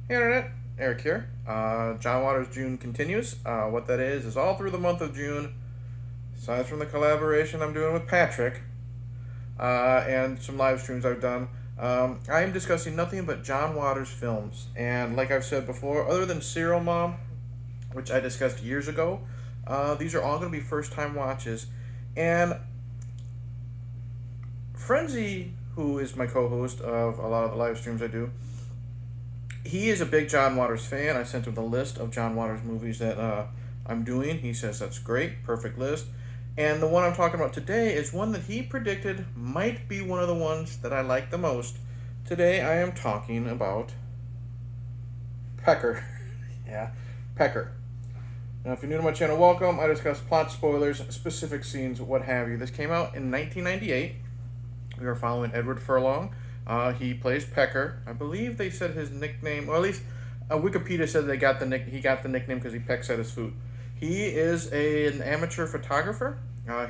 Hey Internet, Eric here. John Waters' June continues. What that is all through the month of June, aside from the collaboration I'm doing with Patrick and some live streams I've done, I am discussing nothing but John Waters films. And like I've said before, other than Serial Mom, which I discussed years ago, these are all going to be first time watches. And Frenzy, who is my co host of a lot of the live streams I do, he is a big John Waters fan. I sent him the list of John Waters movies that I'm doing. He says that's great, perfect list. And the one I'm talking about today is one that he predicted might be one of the ones that I like the most. Today I am talking about Pecker. Yeah, Pecker. Now, if you're new to my channel, welcome. I discuss plot spoilers, specific scenes, what have you. This came out in 1998. We are following Edward Furlong. He plays Pecker. I believe they said his nickname, or at least Wikipedia said he got the nickname because he pecks at his food. He is an amateur photographer.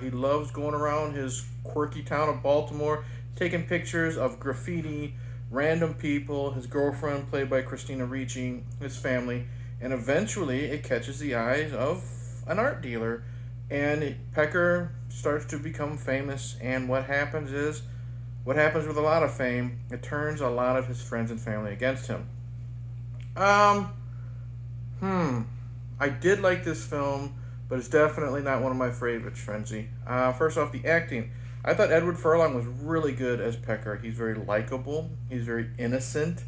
He loves going around his quirky town of Baltimore, taking pictures of graffiti, random people, his girlfriend, played by Christina Ricci, his family, and eventually it catches the eyes of an art dealer, and Pecker starts to become famous. And what happens with a lot of fame, it turns a lot of his friends and family against him. Um, hmm. I did like this film, but it's definitely not one of my favorites, Frenzy. First off, the acting. I thought Edward Furlong was really good as Pecker. He's very likable. He's very innocent.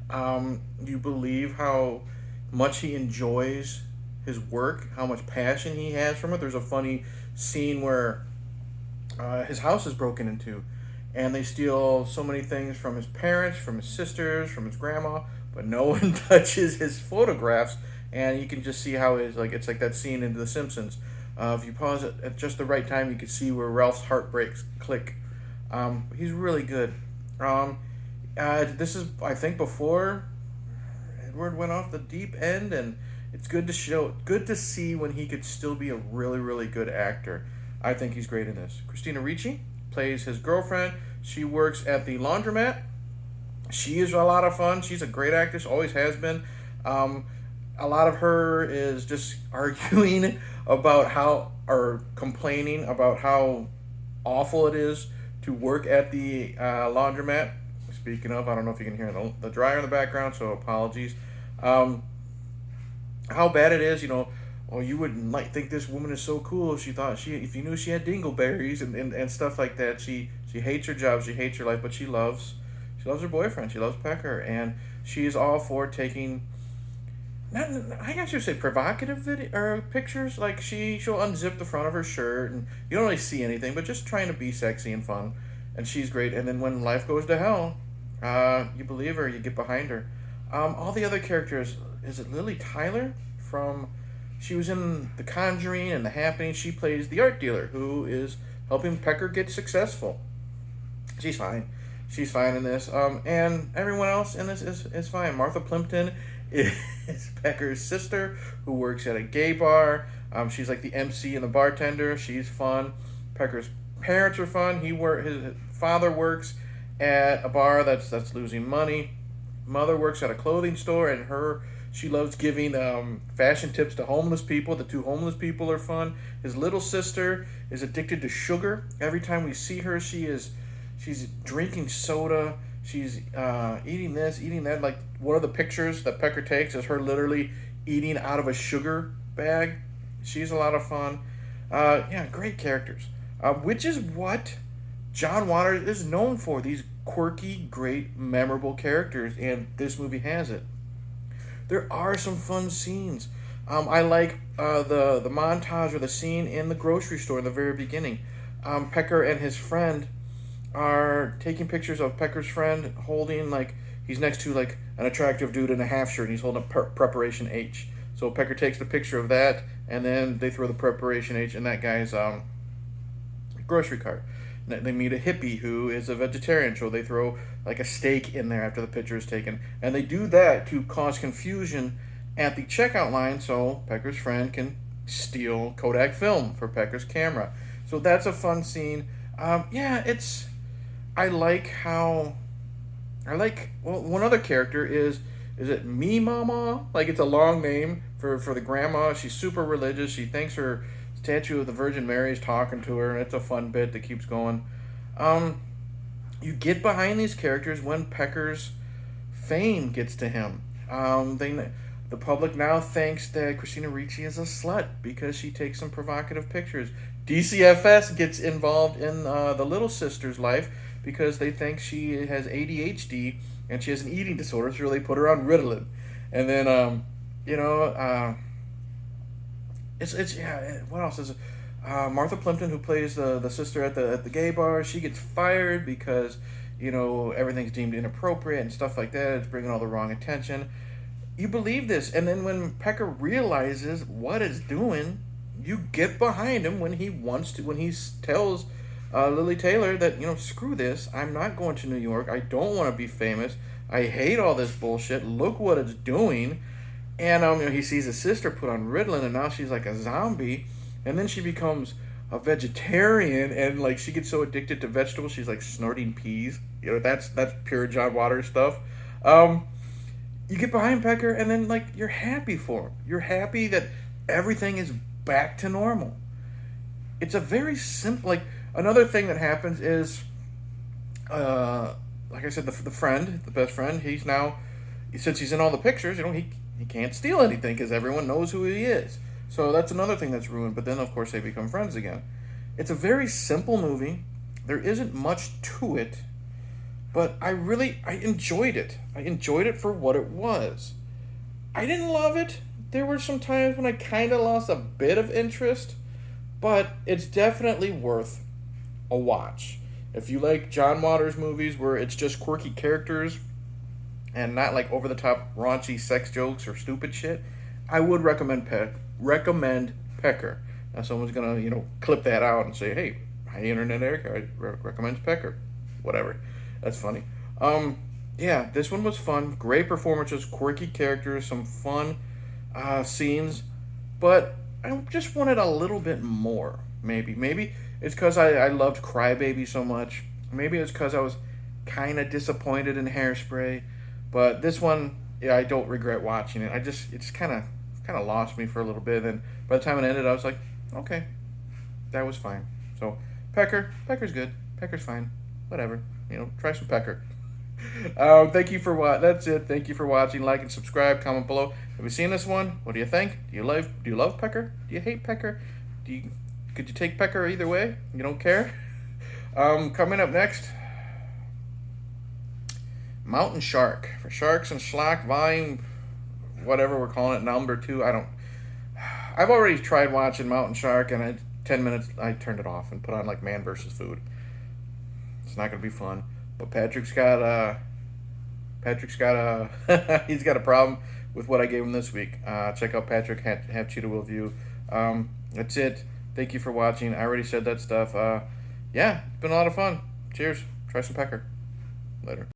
You believe how much he enjoys his work, how much passion he has from it. There's a funny scene where his house is broken into, and they steal so many things from his parents, from his sisters, from his grandma, but no one touches his photographs. And you can just see how it's like that scene in The Simpsons. If you pause it at just the right time, you can see where Ralph's heart breaks. Click. He's really good. This is, I think, before Edward went off the deep end, and it's good to see when he could still be a really, really good actor. I think he's great in this. Christina Ricci plays his girlfriend. She works at the laundromat. She is a lot of fun. She's a great actress, always has been. A lot of her is just arguing about or complaining about how awful it is to work at the laundromat. Speaking of, I don't know if you can hear the dryer in the background, so apologies. Um, how bad it is, oh, you wouldn't think this woman is so cool if you knew she had dingleberries and stuff like that. She hates her job, she hates her life, but she loves her boyfriend, she loves Pecker, and she is all for taking, not, I guess you say, provocative video or pictures. Like she'll unzip the front of her shirt, and you don't really see anything, but just trying to be sexy and fun. And she's great. And then when life goes to hell, you believe her, you get behind her. All the other characters, is it Lily Tyler from? She was in The Conjuring and The Happening. She plays the art dealer who is helping Pecker get successful. She's fine. She's fine in this. And everyone else in this is fine. Martha Plimpton is Pecker's sister who works at a gay bar. She's like the MC and the bartender. She's fun. Pecker's parents are fun. His father works at a bar that's losing money. Mother works at a clothing store, and she loves giving fashion tips to homeless people. The two homeless people are fun. His little sister is addicted to sugar. Every time we see her, she's drinking soda. She's eating this, eating that. Like, one of the pictures that Pecker takes is her literally eating out of a sugar bag. She's a lot of fun. Yeah, great characters. Which is what John Waters is known for. These quirky, great, memorable characters. And this movie has it. There are some fun scenes. I like the montage or the scene in the grocery store in the very beginning. Pecker and his friend are taking pictures of Pecker's friend holding, he's next to an attractive dude in a half shirt, and he's holding a preparation H. So Pecker takes the picture of that, and then they throw the preparation H in that guy's grocery cart. They meet a hippie who is a vegetarian, so they throw a steak in there after the picture is taken. And they do that to cause confusion at the checkout line so Pecker's friend can steal Kodak film for Pecker's camera. So that's a fun scene. Yeah, I like how, well, one other character is is it me mama? Like it's a long name for the grandma. She's super religious. She thinks her statue of the Virgin Mary is talking to her, and it's a fun bit that keeps going. Um, you get behind these characters when Pecker's fame gets to him. The public now thinks that Christina Ricci is a slut because she takes some provocative pictures. DCFS gets involved in the little sister's life because they think she has ADHD and she has an eating disorder, so they put her on Ritalin. And then, you know, it's yeah. What else is it? Martha Plimpton, who plays the sister at the gay bar, she gets fired because everything's deemed inappropriate and stuff like that. It's bringing all the wrong attention. You believe this, and then when Pecker realizes what it's doing, you get behind him when he wants to. When he tells Lily Taylor that screw this, I'm not going to New York. I don't want to be famous. I hate all this bullshit. Look what it's doing. And he sees his sister put on Ritalin, and now she's like a zombie. And then she becomes a vegetarian, and like she gets so addicted to vegetables, she's like snorting peas. That's pure John Waters stuff. You get behind Pecker, and then like you're happy for him. You're happy that everything is back to normal. It's a very simple. Like another thing that happens is, like I said, the best friend. He's now, since he's in all the pictures, he can't steal anything because everyone knows who he is. So that's another thing that's ruined. But then, of course, they become friends again. It's a very simple movie. There isn't much to it, but I enjoyed it. I enjoyed it for what it was. I didn't love it. There were some times when I kind of lost a bit of interest, but it's definitely worth a watch. If you like John Waters movies where it's just quirky characters and not like over-the-top raunchy sex jokes or stupid shit, I would recommend Pecker. Now someone's gonna clip that out and say, "Hey, hi Internet Eric recommends Pecker." Whatever. That's funny. Yeah, this one was fun. Great performances, quirky characters, some fun scenes, but I just wanted a little bit more. Maybe it's because I loved Crybaby so much. Maybe it's because I was kind of disappointed in Hairspray, but this one, yeah, I don't regret watching it. It just kind of lost me for a little bit. And by the time it ended, I was like, okay, that was fine. So Pecker's good. Pecker's fine. Whatever. Try some Pecker. Thank you for that's it. Thank you for watching. Like and subscribe. Comment below. Have you seen this one? What do you think? Do you love Pecker? Do you hate Pecker? Could you take Pecker either way? You don't care? Coming up next, Mountain Shark for Sharks and Schlock Volume, whatever we're calling it, number 2. I've already tried watching Mountain Shark, and in 10 minutes I turned it off and put on like Man vs. Food. It's not gonna be fun. But Patrick's got he's got a problem with what I gave him this week. Check out Patrick have Cheetah Will View. That's it. Thank you for watching. I already said that stuff. Yeah, it's been a lot of fun. Cheers. Try some Pecker. Later.